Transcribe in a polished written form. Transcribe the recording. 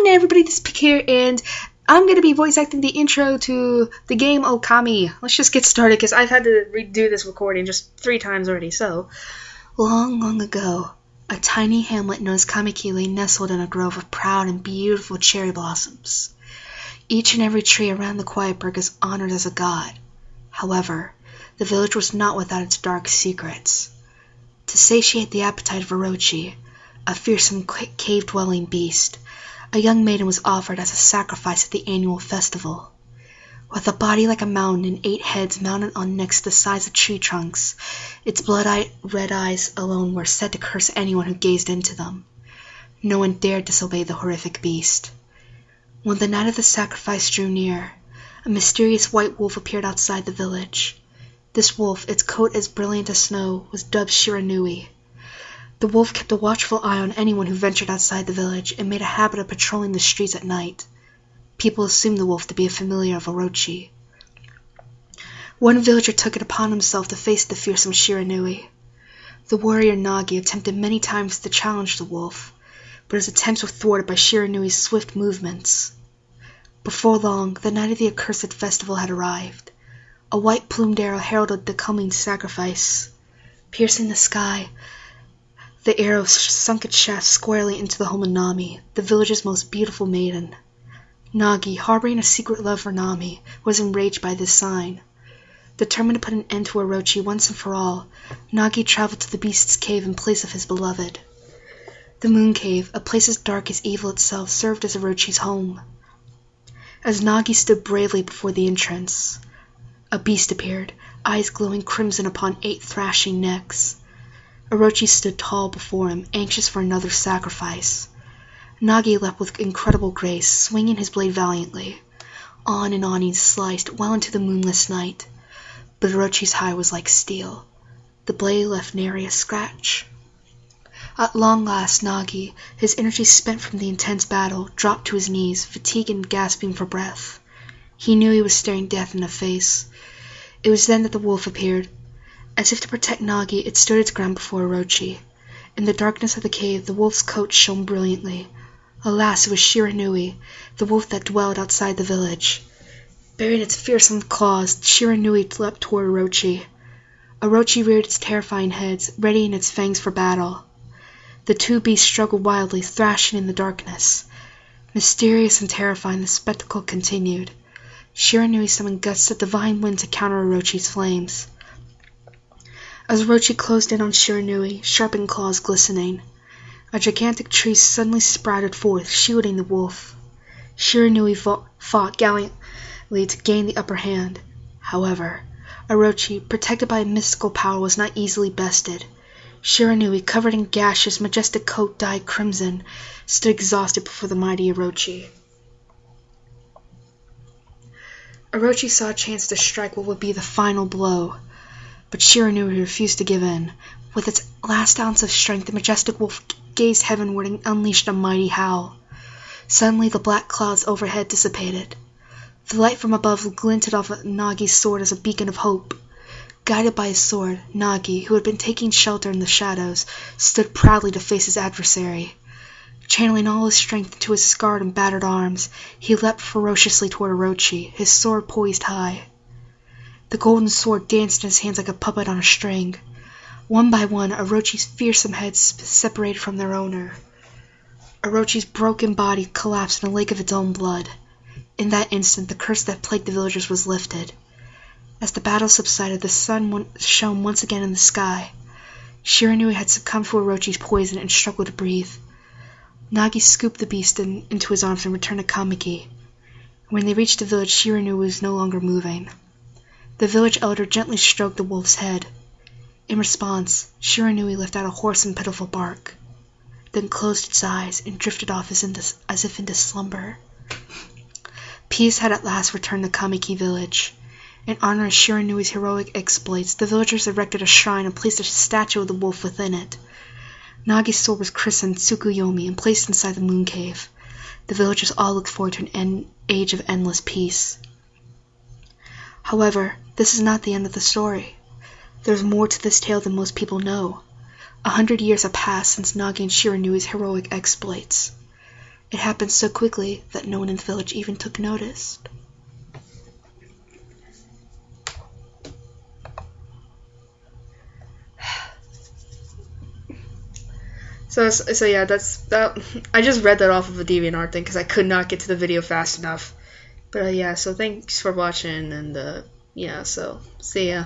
everybody, this is Pick here, and I'm going to be voice acting the intro to the game Okami. Let's just get started, because I've had to redo this recording just 3 times already. So, long ago, a tiny hamlet known as Kamiki lay nestled in a grove of proud and beautiful cherry blossoms. Each and every tree around the quiet brook is honored as a god. However, the village was not without its dark secrets. To satiate the appetite of Orochi, a fearsome cave-dwelling beast, a young maiden was offered as a sacrifice at the annual festival. With a body like a mountain and 8 heads mounted on necks the size of tree trunks, its blood-red eyes alone were said to curse anyone who gazed into them. No one dared disobey the horrific beast. When the night of the sacrifice drew near, a mysterious white wolf appeared outside the village. This wolf, its coat as brilliant as snow, was dubbed Shiranui. The wolf kept a watchful eye on anyone who ventured outside the village and made a habit of patrolling the streets at night. People assumed the wolf to be a familiar of Orochi. One villager took it upon himself to face the fearsome Shiranui. The warrior Nagi attempted many times to challenge the wolf, but his attempts were thwarted by Shiranui's swift movements. Before long, the night of the accursed festival had arrived. A white-plumed arrow heralded the coming sacrifice. Piercing the sky, the arrow sunk its shaft squarely into the home of Nami, the village's most beautiful maiden. Nagi, harboring a secret love for Nami, was enraged by this sign. Determined to put an end to Orochi once and for all, Nagi traveled to the beast's cave in place of his beloved. The Moon Cave, a place as dark as evil itself, served as Orochi's home. As Nagi stood bravely before the entrance, a beast appeared, eyes glowing crimson upon 8 thrashing necks. Orochi stood tall before him, anxious for another sacrifice. Nagi leapt with incredible grace, swinging his blade valiantly. On and on he sliced, well into the moonless night. But Orochi's hide was like steel. The blade left nary a scratch. At long last, Nagi, his energy spent from the intense battle, dropped to his knees, fatigued and gasping for breath. He knew he was staring death in the face. It was then that the wolf appeared. As if to protect Nagi, it stood its ground before Orochi. In the darkness of the cave, the wolf's coat shone brilliantly. Alas, it was Shiranui, the wolf that dwelled outside the village. Baring its fearsome claws, Shiranui leapt toward Orochi. Orochi reared its terrifying head, readying its fangs for battle. The 2 beasts struggled wildly, thrashing in the darkness. Mysterious and terrifying, the spectacle continued. Shiranui summoned gusts of divine wind to counter Orochi's flames. As Orochi closed in on Shiranui, sharpened claws glistening, a gigantic tree suddenly sprouted forth, shielding the wolf. Shiranui fought gallantly to gain the upper hand. However, Orochi, protected by a mystical power, was not easily bested. Shiranui, covered in gashes, majestic coat dyed crimson, stood exhausted before the mighty Orochi. Orochi saw a chance to strike what would be the final blow. But Shiranui refused to give in. With its last ounce of strength, the majestic wolf gazed heavenward and unleashed a mighty howl. Suddenly, the black clouds overhead dissipated. The light from above glinted off Nagi's sword as a beacon of hope. Guided by his sword, Nagi, who had been taking shelter in the shadows, stood proudly to face his adversary. Channeling all his strength into his scarred and battered arms, he leapt ferociously toward Orochi, his sword poised high. The golden sword danced in his hands like a puppet on a string. One by one, Orochi's fearsome heads separated from their owner. Orochi's broken body collapsed in a lake of its own blood. In that instant, the curse that plagued the villagers was lifted. As the battle subsided, the sun shone once again in the sky. Shiranui had succumbed to Orochi's poison and struggled to breathe. Nagi scooped the beast into his arms and returned to Kamiki. When they reached the village, Shiranui was no longer moving. The village elder gently stroked the wolf's head. In response, Shiranui let out a hoarse and pitiful bark, then closed its eyes and drifted off as if into slumber. Peace had at last returned to Kamiki village. In honor of Shiranui's heroic exploits, the villagers erected a shrine and placed a statue of the wolf within it. Nagi's sword was christened Tsukuyomi and placed inside the moon cave. The villagers all looked forward to an age of endless peace. However, this is not the end of the story. There's more to this tale than most people know. 100 years have passed since Nagi and Shiranui's heroic exploits. It happened so quickly that no one in the village even took notice. So yeah, that's that. I just read that off of a DeviantArt thing because I could not get to the video fast enough. But yeah, so thanks for watching, and yeah, so see ya.